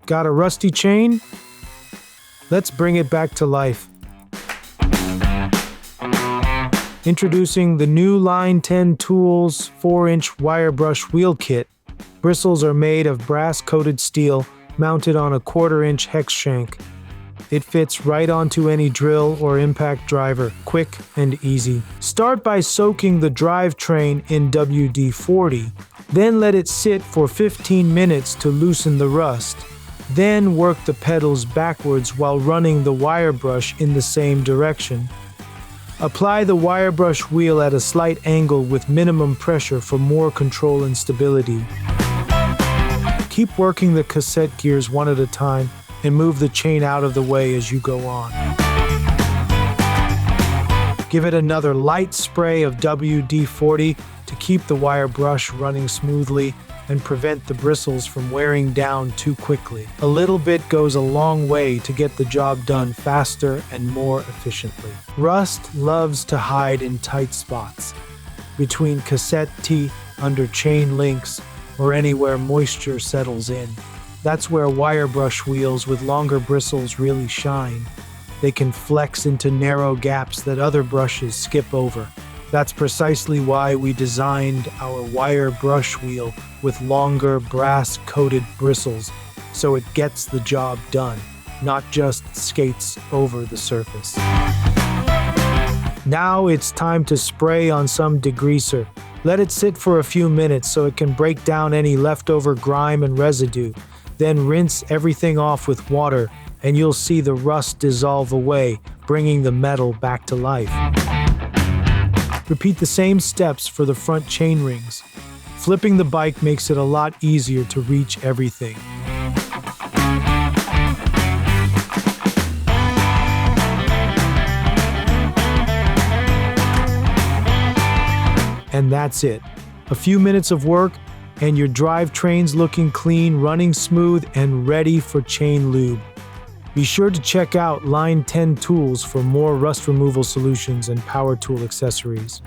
Got a rusty chain? Let's bring it back to life. Introducing the new LINE10 Tools 4-inch wire brush wheel kit. Bristles are made of brass-coated steel mounted on a 1/4-inch hex shank. It fits right onto any drill or impact driver, quick and easy. Start by soaking the drivetrain in WD-40, then let it sit for 15 minutes to loosen the rust. Then work the pedals backwards while running the wire brush in the same direction. Apply the wire brush wheel at a slight angle with minimum pressure for more control and stability. Keep working the cassette gears one at a time and move the chain out of the way as you go on. Give it another light spray of WD-40 to keep the wire brush running smoothly and prevent the bristles from wearing down too quickly. A little bit goes a long way to get the job done faster and more efficiently. Rust loves to hide in tight spots, between cassette teeth, under chain links, or anywhere moisture settles in. That's where wire brush wheels with longer bristles really shine. They can flex into narrow gaps that other brushes skip over. That's precisely why we designed our wire brush wheel with longer brass-coated bristles, so it gets the job done, not just skates over the surface. Now it's time to spray on some degreaser. Let it sit for a few minutes so it can break down any leftover grime and residue. Then rinse everything off with water, and you'll see the rust dissolve away, bringing the metal back to life. Repeat the same steps for the front chain rings. Flipping the bike makes it a lot easier to reach everything. And that's it. A few minutes of work, and your drivetrain's looking clean, running smooth, and ready for chain lube. Be sure to check out LINE10 Tools for more rust removal solutions and power tool accessories.